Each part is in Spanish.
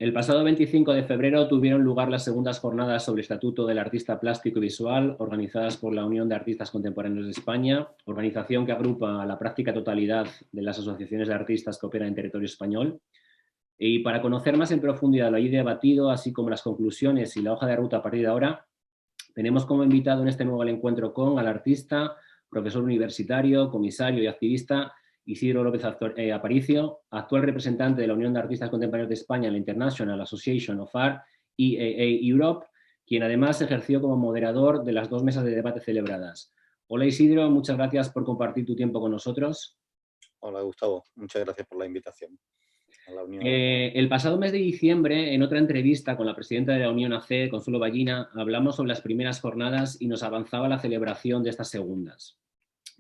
El pasado 25 de febrero tuvieron lugar las segundas jornadas sobre el Estatuto del Artista Plástico y Visual, organizadas por la Unión de Artistas Contemporáneos de España, organización que agrupa a la práctica totalidad de las asociaciones de artistas que operan en territorio español. Y para conocer más en profundidad lo allí debatido, así como las conclusiones y la hoja de ruta a partir de ahora, tenemos como invitado en este nuevo encuentro con al artista, profesor universitario, comisario y activista Isidro López Aparicio, actual representante de la Unión de Artistas Contemporáneos de España en la International Association of Art, EAA Europe, quien además ejerció como moderador de las 2 mesas de debate celebradas. Hola Isidro, muchas gracias por compartir tu tiempo con nosotros. Hola Gustavo, muchas gracias por la invitación a la Unión. El pasado mes de diciembre, en otra entrevista con la presidenta de la Unión AC, Consuelo Ballina, hablamos sobre las primeras jornadas y nos avanzaba la celebración de estas segundas.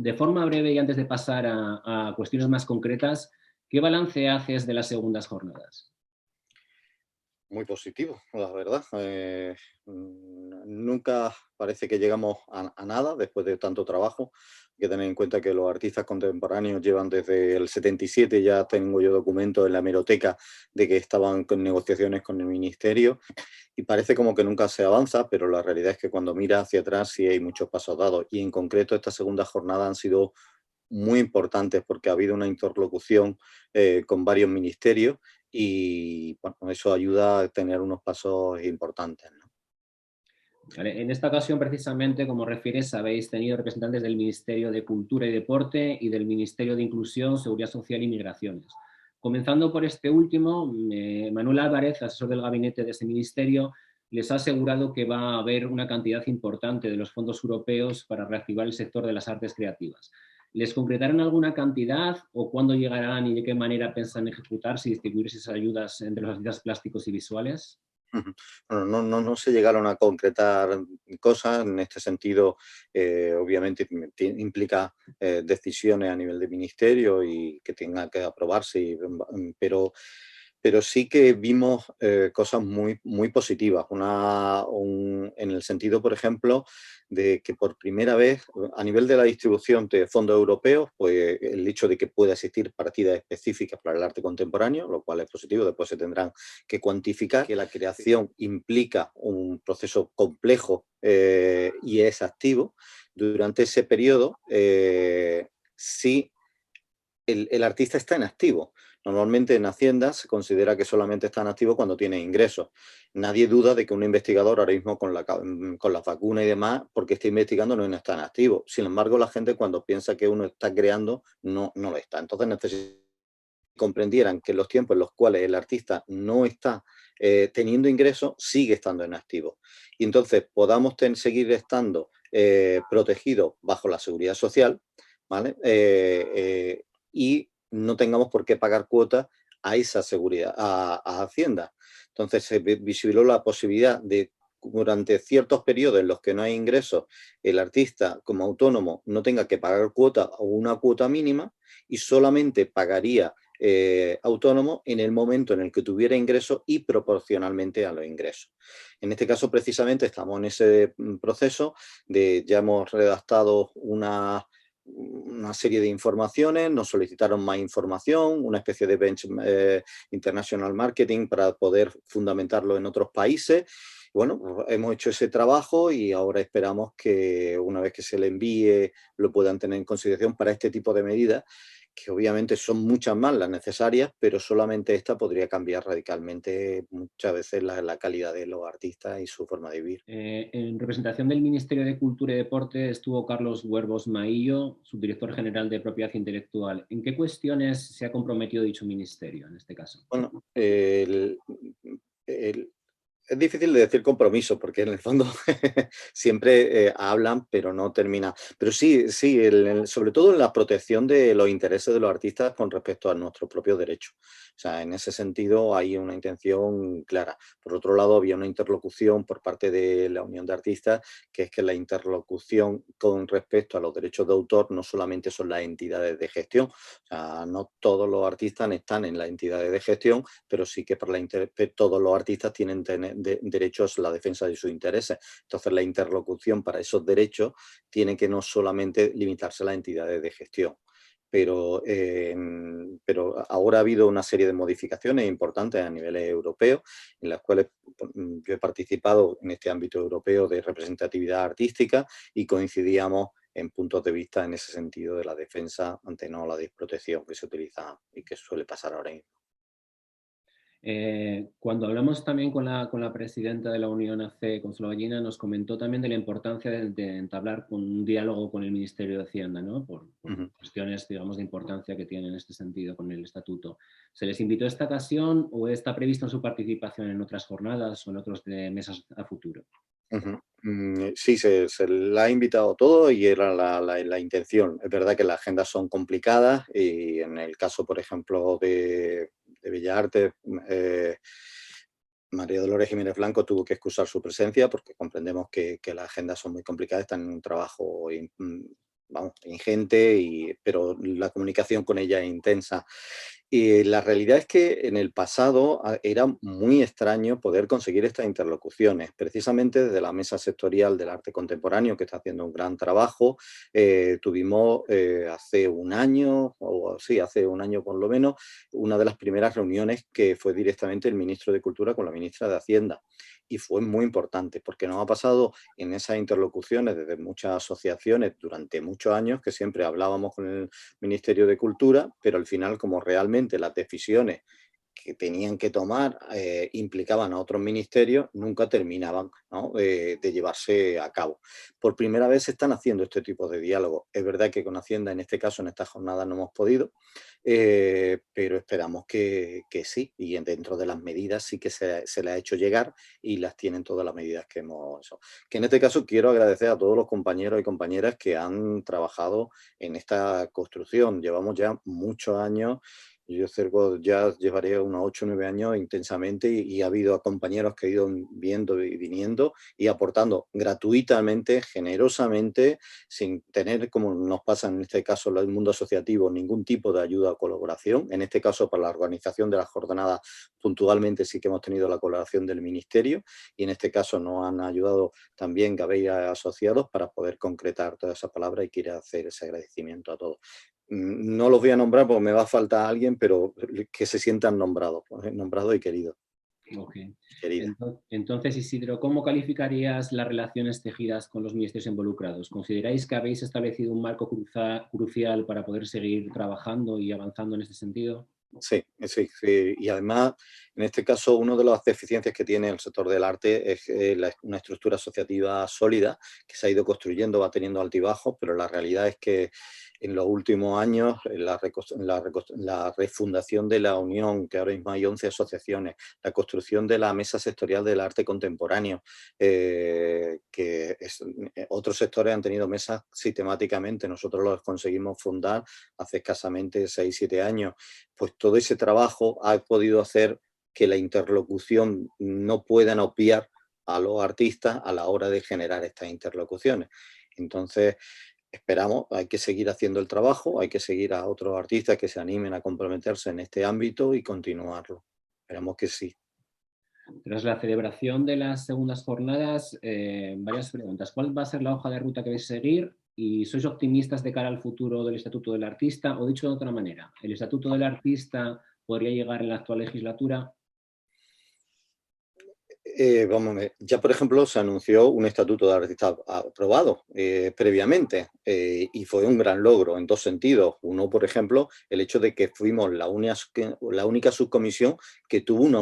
De forma breve y antes de pasar a cuestiones más concretas, ¿qué balance haces de las segundas jornadas? Muy positivo, la verdad. Nunca parece que llegamos a nada después de tanto trabajo. Hay que tener en cuenta que los artistas contemporáneos llevan desde el 77, ya tengo yo documentos en la hemeroteca de que estaban con negociaciones con el ministerio y parece como que nunca se avanza, pero la realidad es que cuando mira hacia atrás sí hay muchos pasos dados y en concreto esta segunda jornada han sido muy importantes porque ha habido una interlocución con varios ministerios y bueno, eso ayuda a tener unos pasos importantes, ¿no? Vale, en esta ocasión, precisamente, como refieres, habéis tenido representantes del Ministerio de Cultura y Deporte y del Ministerio de Inclusión, Seguridad Social y Migraciones. Comenzando por este último, Manuel Álvarez, asesor del gabinete de ese ministerio, les ha asegurado que va a haber una cantidad importante de los fondos europeos para reactivar el sector de las artes creativas. ¿Les concretarán alguna cantidad o cuándo llegarán y de qué manera piensan ejecutarse y distribuir esas ayudas entre los artistas plásticos y visuales? Ujú. Bueno, no se llegaron a concretar cosas en este sentido. Obviamente implica decisiones a nivel de ministerio y que tengan que aprobarse, pero sí que vimos cosas muy positivas. En el sentido, por ejemplo, de que por primera vez, a nivel de la distribución de fondos europeos, pues el hecho de que pueda existir partidas específicas para el arte contemporáneo, lo cual es positivo, después se tendrán que cuantificar, que la creación implica un proceso complejo y es activo. Durante ese periodo, sí el artista está en activo. Normalmente en Hacienda se considera que solamente está en activo cuando tiene ingresos. Nadie duda de que un investigador ahora mismo con las vacunas y demás, porque está investigando, no está en activo. Sin embargo, la gente cuando piensa que uno está creando, no lo está. Entonces necesitamos que comprendieran que en los tiempos en los cuales el artista no está teniendo ingresos, sigue estando en activo. Y entonces podamos seguir estando protegidos bajo la seguridad social, ¿vale? Y no tengamos por qué pagar cuotas a esa seguridad, a Hacienda. Entonces se visibilizó la posibilidad de, durante ciertos periodos en los que no hay ingresos, el artista como autónomo no tenga que pagar cuota o una cuota mínima y solamente pagaría autónomo en el momento en el que tuviera ingresos y proporcionalmente a los ingresos. En este caso, precisamente, estamos en ese proceso ya hemos redactado una serie de informaciones, nos solicitaron más información, una especie de international marketing para poder fundamentarlo en otros países. Bueno, hemos hecho ese trabajo y ahora esperamos que una vez que se le envíe lo puedan tener en consideración para este tipo de medidas, que obviamente son muchas más las necesarias, pero solamente esta podría cambiar radicalmente muchas veces la calidad de los artistas y su forma de vivir. En representación del Ministerio de Cultura y Deporte estuvo Carlos Huervos Maillo, subdirector general de Propiedad Intelectual. ¿En qué cuestiones se ha comprometido dicho ministerio en este caso? Bueno, el, es difícil de decir compromiso, porque en el fondo siempre hablan, pero no terminan. Pero sí, sobre todo en la protección de los intereses de los artistas con respecto a nuestros propios derechos. O sea, en ese sentido hay una intención clara. Por otro lado, había una interlocución por parte de la Unión de Artistas, que es que la interlocución con respecto a los derechos de autor no solamente son las entidades de gestión, o sea, no todos los artistas están en las entidades de gestión, pero sí que todos los artistas tienen derechos a la defensa de sus intereses. Entonces, la interlocución para esos derechos tiene que no solamente limitarse a las entidades de gestión. Pero pero ahora ha habido una serie de modificaciones importantes a nivel europeo, en las cuales yo he participado en este ámbito europeo de representatividad artística y coincidíamos en puntos de vista en ese sentido de la defensa ante no la desprotección que se utiliza y que suele pasar ahora mismo. Cuando hablamos también con la presidenta de la Unión AC, Consuelo Ballina, nos comentó también de la importancia de entablar un diálogo con el Ministerio de Hacienda, ¿no? Por cuestiones, digamos, de importancia que tiene en este sentido con el estatuto. ¿Se les invitó a esta ocasión o está prevista su participación en otras jornadas o en otros de mesas a futuro? Sí, se la ha invitado todo y era la intención. Es verdad que las agendas son complicadas y en el caso, por ejemplo, de Bellas Artes, María Dolores Jiménez Blanco tuvo que excusar su presencia porque comprendemos que las agendas son muy complicadas, están en un trabajo vamos, ingente, pero la comunicación con ella es intensa. Y la realidad es que en el pasado era muy extraño poder conseguir estas interlocuciones, precisamente desde la Mesa Sectorial del Arte Contemporáneo, que está haciendo un gran trabajo. Tuvimos hace un año, o sí, hace un año por lo menos, una de las primeras reuniones que fue directamente el ministro de Cultura con la ministra de Hacienda. Y fue muy importante, porque nos ha pasado en esas interlocuciones desde muchas asociaciones durante muchos años que siempre hablábamos con el Ministerio de Cultura, pero al final, como realmente las decisiones que tenían que tomar implicaban a otros ministerios, nunca terminaban, ¿no? De llevarse a cabo. Por primera vez se están haciendo este tipo de diálogos. Es verdad que con Hacienda, en este caso, en esta jornada no hemos podido, pero esperamos que sí, y dentro de las medidas sí que se le ha hecho llegar y las tienen todas las medidas que hemos hecho. Que en este caso quiero agradecer a todos los compañeros y compañeras que han trabajado en esta construcción. Llevamos ya muchos años. Yo ya llevaré unos 8 o 9 años intensamente y ha habido compañeros que han ido viendo y viniendo y aportando gratuitamente, generosamente, sin tener, como nos pasa en este caso en el mundo asociativo, ningún tipo de ayuda o colaboración. En este caso, para la organización de las jornadas, puntualmente sí que hemos tenido la colaboración del Ministerio y en este caso nos han ayudado también Gabeira Asociados para poder concretar todas esas palabras y quiero hacer ese agradecimiento a todos. No los voy a nombrar porque me va a faltar alguien, pero que se sientan nombrados, nombrados y queridos. Ok. Querida. Entonces, Isidro, ¿cómo calificarías las relaciones tejidas con los ministerios involucrados? ¿Consideráis que habéis establecido un marco crucial para poder seguir trabajando y avanzando en este sentido? Sí, sí, sí. Y además, en este caso, una de las deficiencias que tiene el sector del arte es una estructura asociativa sólida que se ha ido construyendo, va teniendo altibajos, pero la realidad es que en los últimos años, en la refundación de la Unión, que ahora mismo hay 11 asociaciones, la construcción de la Mesa Sectorial del Arte Contemporáneo, otros sectores han tenido mesas sistemáticamente, nosotros los conseguimos fundar hace escasamente 6 o 7 años, pues todo ese trabajo ha podido hacer que la interlocución no puedan obviar a los artistas a la hora de generar estas interlocuciones. Entonces, esperamos, hay que seguir haciendo el trabajo, hay que seguir a otros artistas que se animen a comprometerse en este ámbito y continuarlo. Esperamos que sí. Tras la celebración de las segundas jornadas, varias preguntas. ¿Cuál va a ser la hoja de ruta que vais a seguir? ¿Y sois optimistas de cara al futuro del Estatuto del Artista? O dicho de otra manera, ¿el Estatuto del Artista podría llegar en la actual legislatura? Vamos a ver, ya por ejemplo se anunció un estatuto de artista aprobado previamente y fue un gran logro en dos sentidos. Uno, por ejemplo, el hecho de que fuimos la única subcomisión que tuvo una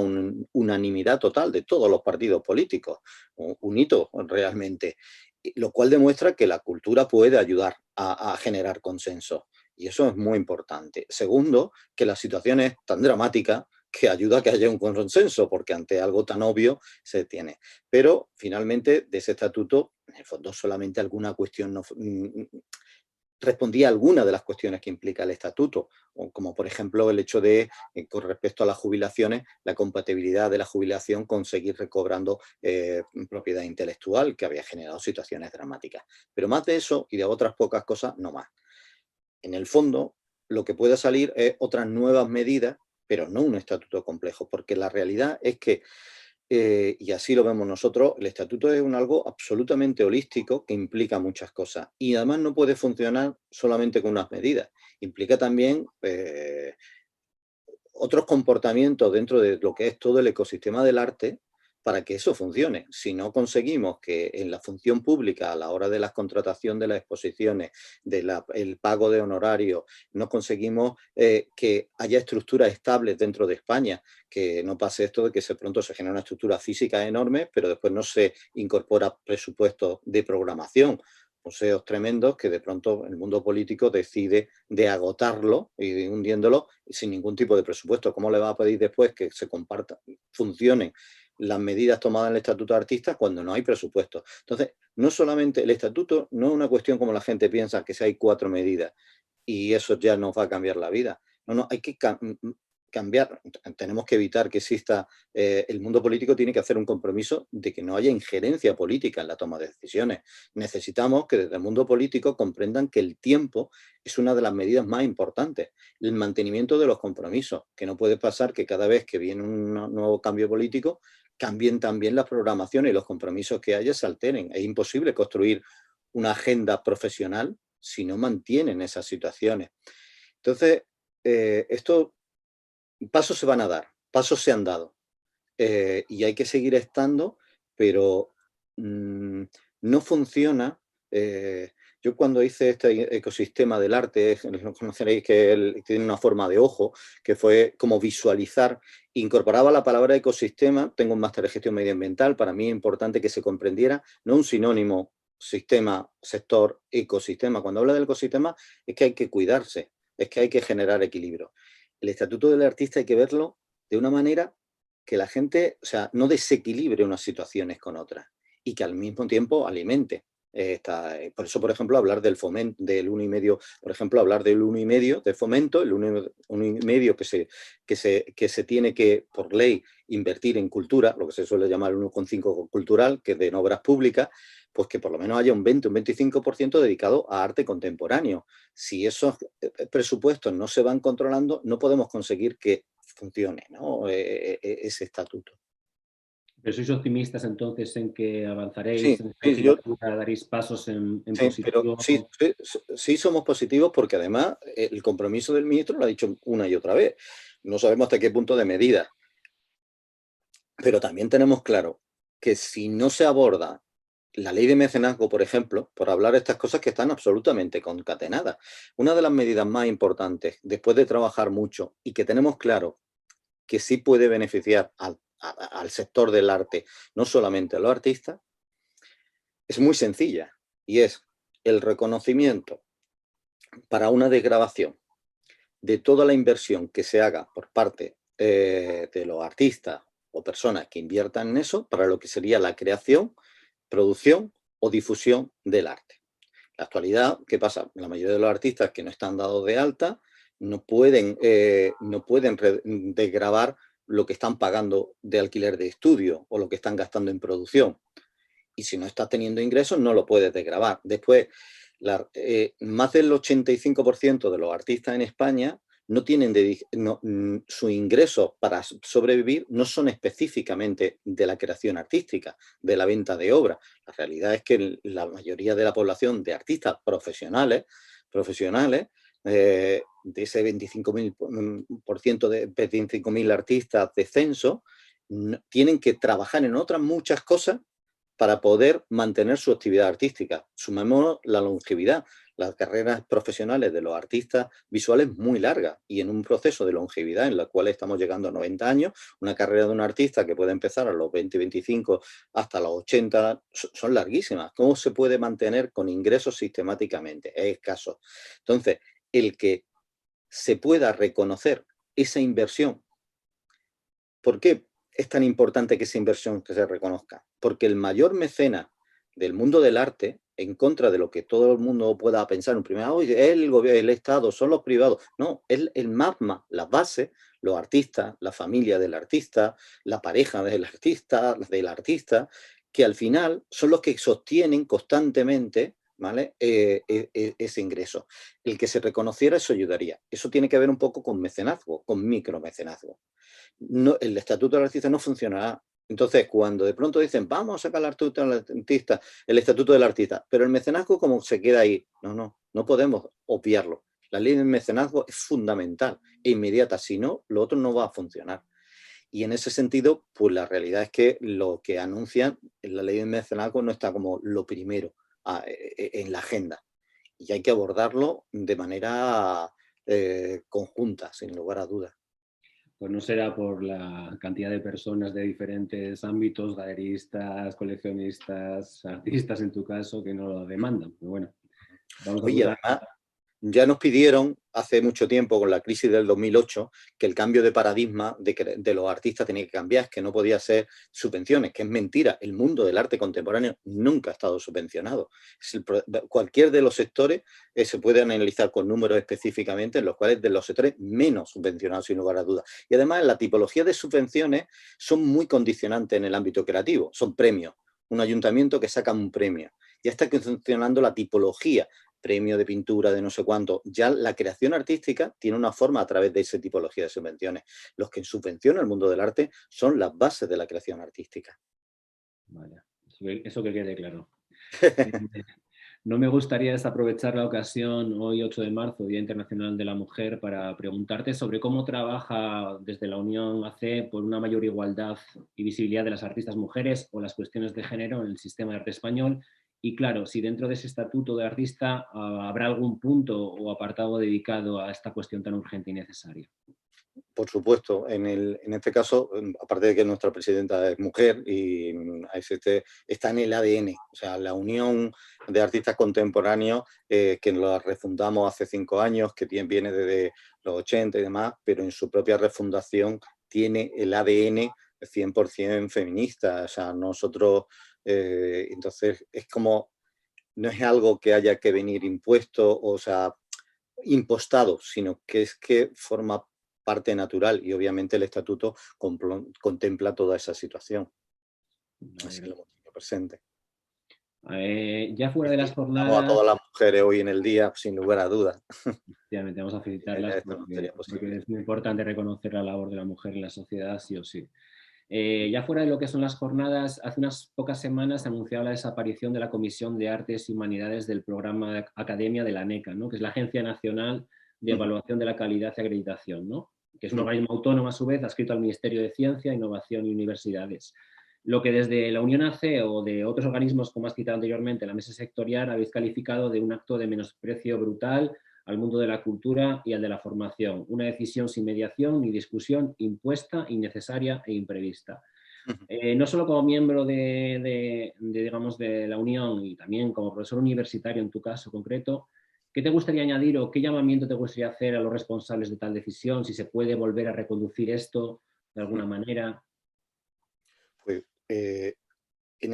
unanimidad total de todos los partidos políticos, un hito realmente, lo cual demuestra que la cultura puede ayudar a generar consenso. Y eso es muy importante. Segundo, que la situación es tan dramática que ayuda a que haya un consenso, porque ante algo tan obvio se tiene. Pero finalmente de ese estatuto, en el fondo solamente alguna cuestión no, respondía a alguna de las cuestiones que implica el estatuto, como por ejemplo el hecho de, con respecto a las jubilaciones, la compatibilidad de la jubilación con seguir recobrando propiedad intelectual, que había generado situaciones dramáticas. Pero más de eso y de otras pocas cosas, no más. En el fondo, lo que puede salir es otras nuevas medidas, pero no un estatuto complejo, porque la realidad es que, y así lo vemos nosotros, el estatuto es algo absolutamente holístico que implica muchas cosas y además no puede funcionar solamente con unas medidas, implica también otros comportamientos dentro de lo que es todo el ecosistema del arte para que eso funcione. Si no conseguimos que en la función pública, a la hora de la contratación de las exposiciones, el pago de honorarios, no conseguimos que haya estructuras estables dentro de España, que no pase esto de que pronto se genera una estructura física enorme, pero después no se incorpora presupuesto de programación. Museos tremendos que de pronto el mundo político decide de agotarlo y de hundiéndolo sin ningún tipo de presupuesto. ¿Cómo le va a pedir después que se comparta, funcionen las medidas tomadas en el Estatuto de Artistas cuando no hay presupuesto? Entonces, no solamente el Estatuto no es una cuestión como la gente piensa, que si hay 4 medidas y eso ya nos va a cambiar la vida. No, no, hay que cambiar, tenemos que evitar que exista, el mundo político tiene que hacer un compromiso de que no haya injerencia política en la toma de decisiones. Necesitamos que desde el mundo político comprendan que el tiempo es una de las medidas más importantes, el mantenimiento de los compromisos, que no puede pasar que cada vez que viene un nuevo cambio político cambien también las programaciones y los compromisos que haya se alteren. Es imposible construir una agenda profesional si no mantienen esas situaciones. Entonces, esto pasos se van a dar, pasos se han dado y hay que seguir estando, pero no funciona. Yo cuando hice este ecosistema del arte, lo conoceréis que tiene una forma de ojo, que fue como visualizar, incorporaba la palabra ecosistema, tengo un máster de gestión medioambiental, para mí es importante que se comprendiera, no un sinónimo, sistema, sector, ecosistema. Cuando habla del ecosistema es que hay que cuidarse, es que hay que generar equilibrio. El Estatuto del Artista hay que verlo de una manera que la gente, o sea, no desequilibre unas situaciones con otras y que al mismo tiempo alimente. Por eso, por ejemplo, hablar del fomento, del 1,5, por ejemplo, hablar del 1,5 de fomento, el 1,5 que se tiene que, por ley, invertir en cultura, lo que se suele llamar el 1,5 cultural, que es de en obras públicas, pues que por lo menos haya un 20, un 25% dedicado a arte contemporáneo. Si esos presupuestos no se van controlando, no podemos conseguir que funcione, ¿no? Ese estatuto. ¿Pero sois optimistas entonces en que avanzaréis Sí, en esta sí, legislatura, daréis pasos en sí, pero positivo? sí somos positivos porque además el compromiso del ministro lo ha dicho una y otra vez. No sabemos hasta qué punto de medida, pero también tenemos claro que si no se aborda la ley de mecenazgo, por ejemplo, por hablar de estas cosas que están absolutamente concatenadas, una de las medidas más importantes, después de trabajar mucho y que tenemos claro que sí puede beneficiar al sector del arte, no solamente a los artistas, es muy sencilla y es el reconocimiento para una desgravación de toda la inversión que se haga por parte de los artistas o personas que inviertan en eso para lo que sería la creación, producción o difusión del arte. En la actualidad, ¿qué pasa? La mayoría de los artistas que no están dados de alta no pueden desgravar lo que están pagando de alquiler de estudio o lo que están gastando en producción. Y si no estás teniendo ingresos, no lo puedes desgravar. Después, más del 85% de los artistas en España no tienen su ingreso para sobrevivir no son específicamente de la creación artística, de la venta de obras. La realidad es que la mayoría de la población de artistas profesionales de ese 25.000% de 25.000 artistas de censo, tienen que trabajar en otras muchas cosas para poder mantener su actividad artística. Sumemos la longevidad. Las carreras profesionales de los artistas visuales muy largas y en un proceso de longevidad en la cual estamos llegando a 90 años, una carrera de un artista que puede empezar a los 20, 25 hasta los 80 son larguísimas. ¿Cómo se puede mantener con ingresos sistemáticamente? Es escaso. Entonces, el que se pueda reconocer esa inversión. ¿Por qué es tan importante que esa inversión que se reconozca? Porque el mayor mecena del mundo del arte, en contra de lo que todo el mundo pueda pensar en primer lugar, el gobierno, el Estado, son los privados. No, el magma, la base, los artistas, la familia del artista, la pareja del artista, que al final son los que sostienen constantemente, ¿vale? Ese ingreso. El que se reconociera eso ayudaría. Eso tiene que ver un poco con mecenazgo, con micromecenazgo. No, el estatuto del artista no funcionará. Entonces, cuando de pronto dicen, vamos a sacar el estatuto del artista, pero el mecenazgo como se queda ahí, no podemos obviarlo. La ley del mecenazgo es fundamental e inmediata, si no, lo otro no va a funcionar. Y en ese sentido, pues la realidad es que lo que anuncian en la ley del mecenazgo no está como lo primero en la agenda. Y hay que abordarlo de manera conjunta, sin lugar a dudas. Pues no será por la cantidad de personas de diferentes ámbitos, galeristas, coleccionistas, artistas en tu caso, que no lo demandan. Pero bueno, vamos a Oye, buscar. además, ya nos pidieron hace mucho tiempo, con la crisis del 2008, que el cambio de paradigma de los artistas tenía que cambiar, que no podía ser subvenciones, que es mentira. El mundo del arte contemporáneo nunca ha estado subvencionado. Cualquier de los sectores se puede analizar con números específicamente, en los cuales de los sectores menos subvencionados, sin lugar a dudas. Y además, la tipología de subvenciones son muy condicionantes en el ámbito creativo, son premios. Un ayuntamiento que saca un premio. Ya está funcionando la tipología, premio de pintura, de no sé cuánto. Ya la creación artística tiene una forma a través de esa tipología de subvenciones. Los que subvencionan el mundo del arte son las bases de la creación artística. Vaya, eso que quede claro. No me gustaría desaprovechar la ocasión hoy, 8 de marzo, Día Internacional de la Mujer, para preguntarte sobre cómo trabaja desde la Unión AC por una mayor igualdad y visibilidad de las artistas mujeres o las cuestiones de género en el sistema de arte español. Y claro, si dentro de ese estatuto de artista habrá algún punto o apartado dedicado a esta cuestión tan urgente y necesaria. Por supuesto, en este caso, aparte de que nuestra presidenta es mujer y está en el ADN, o sea, la Unión de Artistas Contemporáneos, que la refundamos hace 5 años, que viene desde los 80 y demás, pero en su propia refundación tiene el ADN 100% feminista, o sea, nosotros, entonces es como, no es algo que haya que venir impuesto, o sea, impostado, sino que es que forma parte natural y obviamente el estatuto contempla toda esa situación. Así que lo hemos tenido presente. Ya fuera Y de las felicitamos a jornadas, todas las mujeres hoy en el día, sin lugar a dudas. efectivamente, vamos a felicitarlas Esto no sería porque posible. es muy importante reconocer la labor de la mujer en la sociedad, sí o sí. Ya fuera de lo que son las jornadas, hace unas pocas semanas se anunciaba la desaparición de la Comisión de Artes y Humanidades del programa de Academia de la ANECA, ¿no? Que es la Agencia Nacional de Evaluación de la Calidad y Acreditación, ¿no? Que es un organismo autónomo a su vez, adscrito al Ministerio de Ciencia, Innovación y Universidades. Lo que desde la Unión AC o de otros organismos, como has citado anteriormente, la mesa sectorial, habéis calificado de un acto de menosprecio brutal al mundo de la cultura y al de la formación. Una decisión sin mediación ni discusión, impuesta, innecesaria e imprevista. No solo como miembro digamos, de la Unión y también como profesor universitario en tu caso concreto, ¿qué te gustaría añadir o qué llamamiento te gustaría hacer a los responsables de tal decisión? Si se puede volver a reconducir esto de alguna manera. Pues, en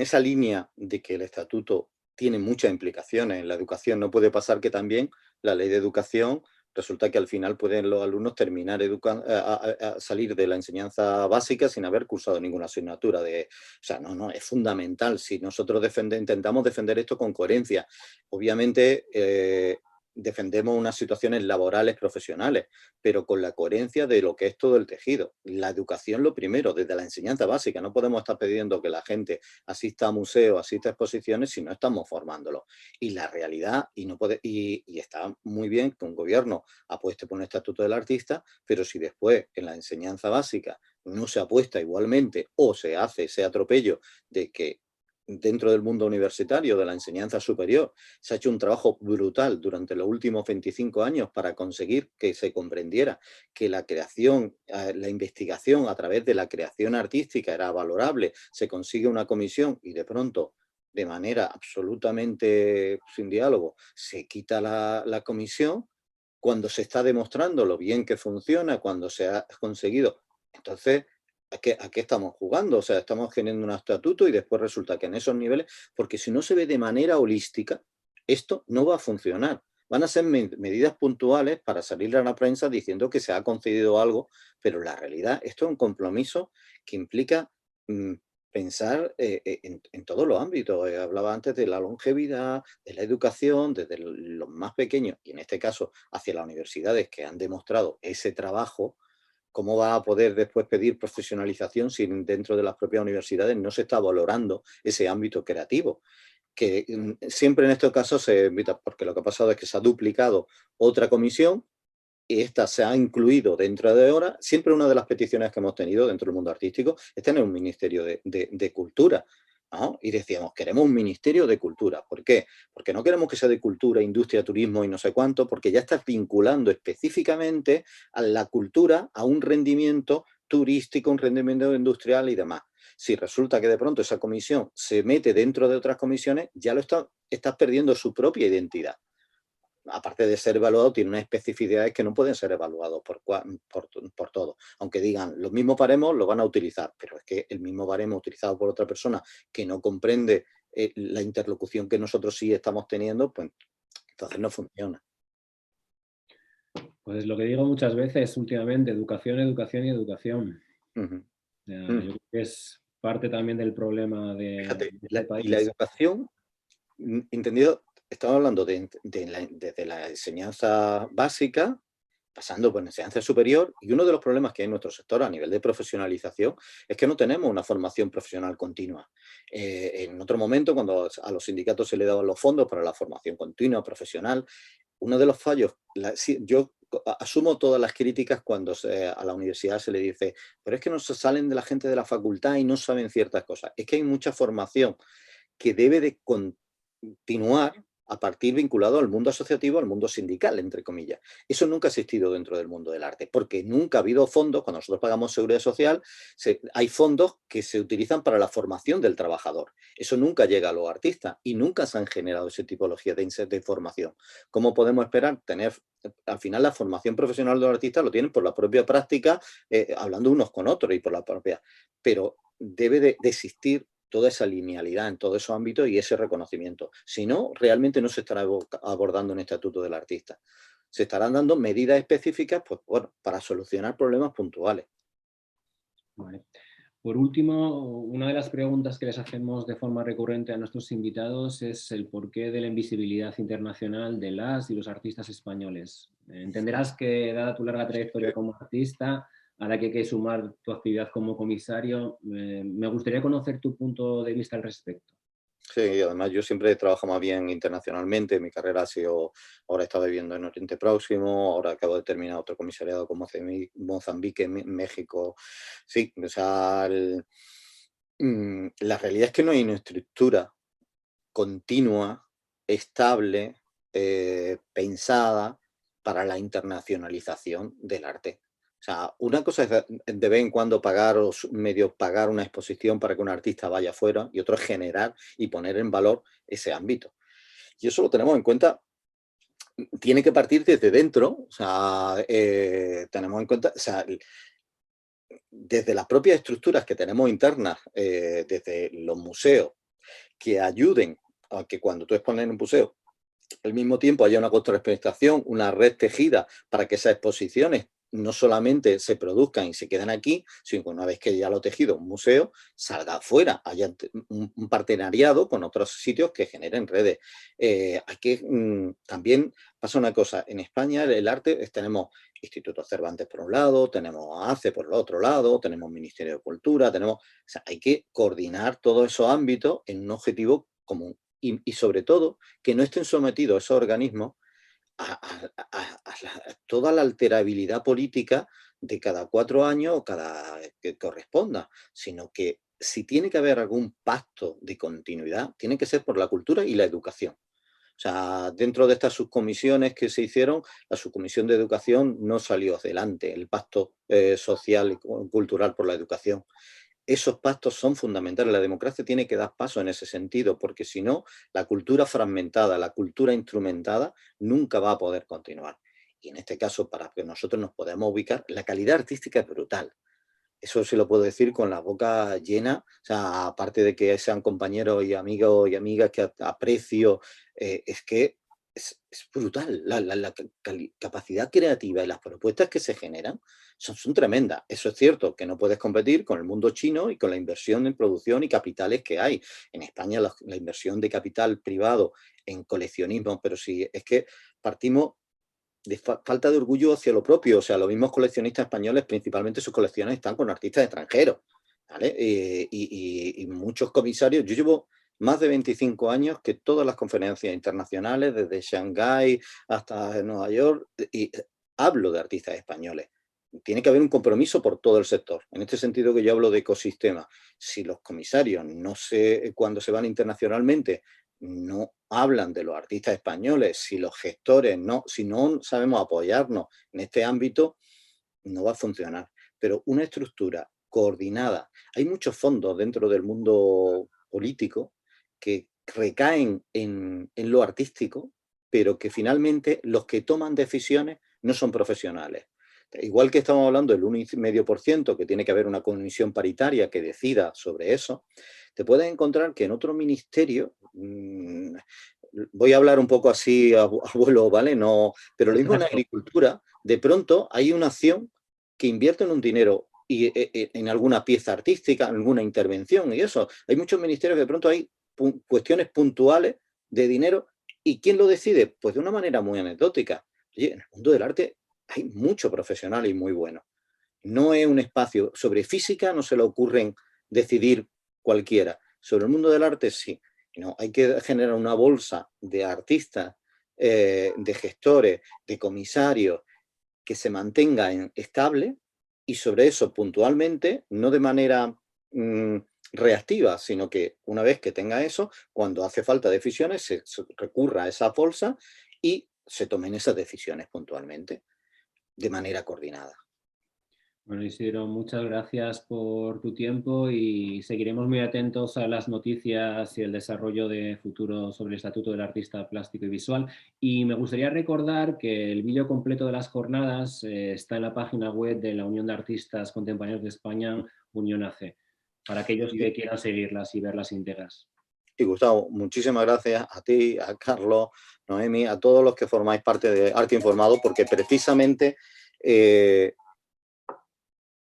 esa línea de que el estatuto tiene muchas implicaciones en la educación, no puede pasar que también la ley de educación resulta que al final pueden los alumnos terminar a salir de la enseñanza básica sin haber cursado ninguna asignatura. O sea, no, es fundamental. Si nosotros intentamos defender esto con coherencia, obviamente defendemos unas situaciones laborales, profesionales, pero con la coherencia de lo que es todo el tejido. La educación lo primero, desde la enseñanza básica. No podemos estar pidiendo que la gente asista a museos, asista a exposiciones si no estamos formándolo. Y la realidad, y está muy bien que un gobierno apueste por un estatuto del artista, pero si después en la enseñanza básica no se apuesta igualmente o se hace ese atropello de que dentro del mundo universitario, de la enseñanza superior, se ha hecho un trabajo brutal durante los últimos 25 años para conseguir que se comprendiera que la creación, la investigación a través de la creación artística era valorable, se consigue una comisión y de pronto, de manera absolutamente sin diálogo, se quita la comisión cuando se está demostrando lo bien que funciona, cuando se ha conseguido. Entonces, ¿a qué estamos jugando? O sea, estamos generando un estatuto y después resulta que en esos niveles, porque si no se ve de manera holística, esto no va a funcionar. Van a ser medidas puntuales para salir a la prensa diciendo que se ha concedido algo, pero la realidad, esto es un compromiso que implica pensar en todos los ámbitos. Hablaba antes de la longevidad, de la educación, desde los más pequeños, y en este caso hacia las universidades que han demostrado ese trabajo. ¿Cómo va a poder después pedir profesionalización si dentro de las propias universidades no se está valorando ese ámbito creativo? que siempre en estos casos se invita, porque lo que ha pasado es que se ha duplicado otra comisión y esta se ha incluido dentro de ahora. Siempre una de las peticiones que hemos tenido dentro del mundo artístico es tener un ministerio de cultura, ¿no? Y decíamos, queremos un ministerio de cultura. ¿Por qué? Porque no queremos que sea de cultura, industria, turismo y no sé cuánto, porque ya estás vinculando específicamente a la cultura a un rendimiento turístico, un rendimiento industrial y demás. Si resulta que de pronto esa comisión se mete dentro de otras comisiones, ya estás perdiendo su propia identidad. Aparte de ser evaluado, tiene unas especificidades que no pueden ser evaluados por todo. Aunque digan, los mismos baremos los van a utilizar, pero es que el mismo baremo utilizado por otra persona que no comprende la interlocución que nosotros sí estamos teniendo, pues entonces no funciona. Pues lo que digo muchas veces últimamente, educación, educación y educación. Uh-huh. Yo Uh-huh. creo que es parte también del problema de Fíjate, este y la país. educación, entendido, estamos hablando desde la enseñanza básica, pasando por enseñanza superior, y uno de los problemas que hay en nuestro sector a nivel de profesionalización es que no tenemos una formación profesional continua. En otro momento, cuando a los sindicatos se le daban los fondos para la formación continua, profesional, uno de los fallos, yo asumo todas las críticas cuando a la universidad se le dice, pero es que no se salen de la gente de la facultad y no saben ciertas cosas. Es que hay mucha formación que debe de continuar a partir vinculado al mundo asociativo, al mundo sindical, entre comillas. Eso nunca ha existido dentro del mundo del arte, porque nunca ha habido fondos, cuando nosotros pagamos seguridad social, hay fondos que se utilizan para la formación del trabajador. Eso nunca llega a los artistas y nunca se han generado esa tipología de formación. ¿Cómo podemos esperar tener, al final la formación profesional de los artistas lo tienen por la propia práctica, hablando unos con otros y por la propia, pero debe de existir toda esa linealidad en todos esos ámbitos y ese reconocimiento. Si no, realmente no se estará abordando un estatuto del artista. Se estarán dando medidas específicas, pues bueno, para solucionar problemas puntuales. Vale. Por último, una de las preguntas que les hacemos de forma recurrente a nuestros invitados es el porqué de la invisibilidad internacional de las y los artistas españoles. Entenderás que, dada tu larga trayectoria como artista, a la que hay que sumar tu actividad como comisario, me gustaría conocer tu punto de vista al respecto. Sí, además yo siempre he trabajado más bien internacionalmente, mi carrera ha sido, ahora he estado viviendo en Oriente Próximo, ahora acabo de terminar otro comisariado con Mozambique, México. Sí, o sea, la realidad es que no hay una estructura continua, estable, pensada para la internacionalización del arte. O sea, una cosa es de vez en cuando pagar o medio pagar una exposición para que un artista vaya afuera y otro es generar y poner en valor ese ámbito. Y eso lo tenemos en cuenta, tiene que partir desde dentro, o sea, tenemos en cuenta, o sea, desde las propias estructuras que tenemos internas, desde los museos, que ayuden a que cuando tú expones en un museo, al mismo tiempo haya una contraprestación, una red tejida para que esas exposiciones no solamente se produzcan y se queden aquí, sino que una vez que ya lo tejido un museo, salga afuera, haya un partenariado con otros sitios que generen redes. Hay que también pasa una cosa, en España el arte tenemos Instituto Cervantes por un lado, tenemos ACE por el otro lado, tenemos Ministerio de Cultura, tenemos, o sea, hay que coordinar todos esos ámbitos en un objetivo común. Y sobre todo, que no estén sometidos esos organismos a toda la alterabilidad política de cada 4 años o cada que corresponda, sino que si tiene que haber algún pacto de continuidad, tiene que ser por la cultura y la educación. O sea, dentro de estas subcomisiones que se hicieron, la subcomisión de educación no salió adelante, el pacto social y cultural por la educación. Esos pactos son fundamentales. La democracia tiene que dar paso en ese sentido, porque si no, la cultura fragmentada, la cultura instrumentada, nunca va a poder continuar. Y en este caso, para que nosotros nos podamos ubicar, la calidad artística es brutal. Eso sí lo puedo decir con la boca llena. O sea, aparte de que sean compañeros y amigos y amigas que aprecio, es que es brutal. La capacidad creativa y las propuestas que se generan son tremendas. Eso es cierto, que no puedes competir con el mundo chino y con la inversión en producción y capitales que hay. En España la inversión de capital privado en coleccionismo, pero sí, es que partimos de falta de orgullo hacia lo propio. O sea, los mismos coleccionistas españoles, principalmente sus colecciones están con artistas extranjeros, ¿vale? Y muchos comisarios, yo llevo más de 25 años que todas las conferencias internacionales, desde Shanghái hasta Nueva York, y hablo de artistas españoles. Tiene que haber un compromiso por todo el sector. En este sentido que yo hablo de ecosistema. Si los comisarios, no sé, cuando se van internacionalmente, no hablan de los artistas españoles, si los gestores no, si no sabemos apoyarnos en este ámbito, no va a funcionar. Pero una estructura coordinada. Hay muchos fondos dentro del mundo político que recaen en lo artístico, pero que finalmente los que toman decisiones no son profesionales. Igual que estamos hablando del 1,5%, que tiene que haber una comisión paritaria que decida sobre eso, te puedes encontrar que en otro ministerio, voy a hablar un poco así, abuelo, ¿vale? No, pero lo mismo en agricultura, de pronto hay una acción que invierte en un dinero y en alguna pieza artística, en alguna intervención y eso. Hay muchos ministerios que de pronto hay cuestiones puntuales de dinero. ¿Y quién lo decide? Pues de una manera muy anecdótica. Oye, en el mundo del arte hay mucho profesional y muy bueno. No es un espacio. Sobre física no se le ocurren decidir cualquiera. Sobre el mundo del arte sí. No, hay que generar una bolsa de artistas, de gestores, de comisarios, que se mantenga estable y sobre eso puntualmente, no de manera reactiva, sino que una vez que tenga eso, cuando hace falta decisiones, se recurra a esa bolsa y se tomen esas decisiones puntualmente, de manera coordinada. Bueno, Isidro, muchas gracias por tu tiempo y seguiremos muy atentos a las noticias y el desarrollo de futuro sobre el Estatuto del Artista Plástico y Visual. Y me gustaría recordar que el vídeo completo de las jornadas está en la página web de la Unión de Artistas Contemporáneos de España, Unión AC, para aquellos que quieran seguirlas y verlas íntegras. Y Gustavo, muchísimas gracias a ti, a Carlos, Noemi, a todos los que formáis parte de Arte Informado, porque precisamente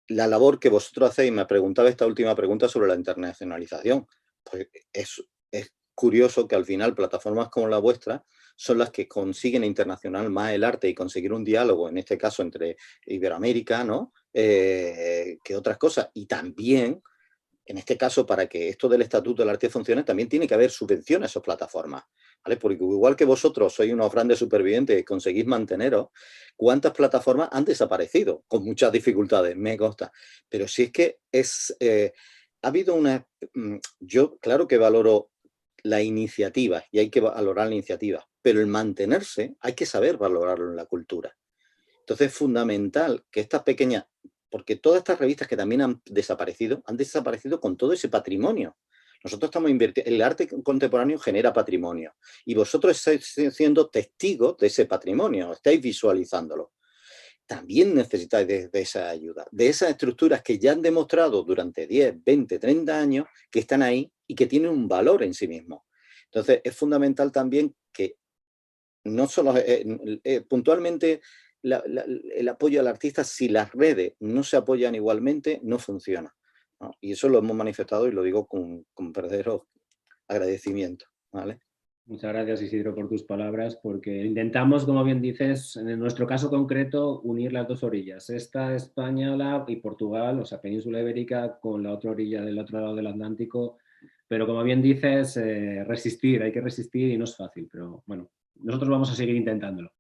la labor que vosotros hacéis, me preguntaba esta última pregunta sobre la internacionalización, pues es curioso que al final plataformas como la vuestra son las que consiguen internacional más el arte y conseguir un diálogo, en este caso entre Iberoamérica, ¿no? Que otras cosas. Y también, en este caso, para que esto del Estatuto del Arte funcione, también tiene que haber subvención a esas plataformas, ¿vale? Porque igual que vosotros sois unos grandes supervivientes y conseguís manteneros, ¿cuántas plataformas han desaparecido? Con muchas dificultades, me consta. Pero si es que ha habido una... Yo, claro que valoro la iniciativa y hay que valorar la iniciativa, pero el mantenerse hay que saber valorarlo en la cultura. Entonces es fundamental que estas pequeñas, porque todas estas revistas que también han desaparecido con todo ese patrimonio. Nosotros estamos invirtiendo, el arte contemporáneo genera patrimonio y vosotros estáis siendo testigos de ese patrimonio, estáis visualizándolo. También necesitáis de esa ayuda, de esas estructuras que ya han demostrado durante 10, 20, 30 años que están ahí y que tienen un valor en sí mismos. Entonces es fundamental también que no solo puntualmente el apoyo al artista, si las redes no se apoyan igualmente, no funciona, ¿no? Y eso lo hemos manifestado y lo digo con verdadero agradecimiento, ¿vale? Muchas gracias, Isidro, por tus palabras, porque intentamos, como bien dices, en nuestro caso concreto, unir las dos orillas, esta española y Portugal, o sea, península ibérica, con la otra orilla del otro lado del Atlántico. Pero como bien dices, resistir, hay que resistir y no es fácil, pero bueno, nosotros vamos a seguir intentándolo.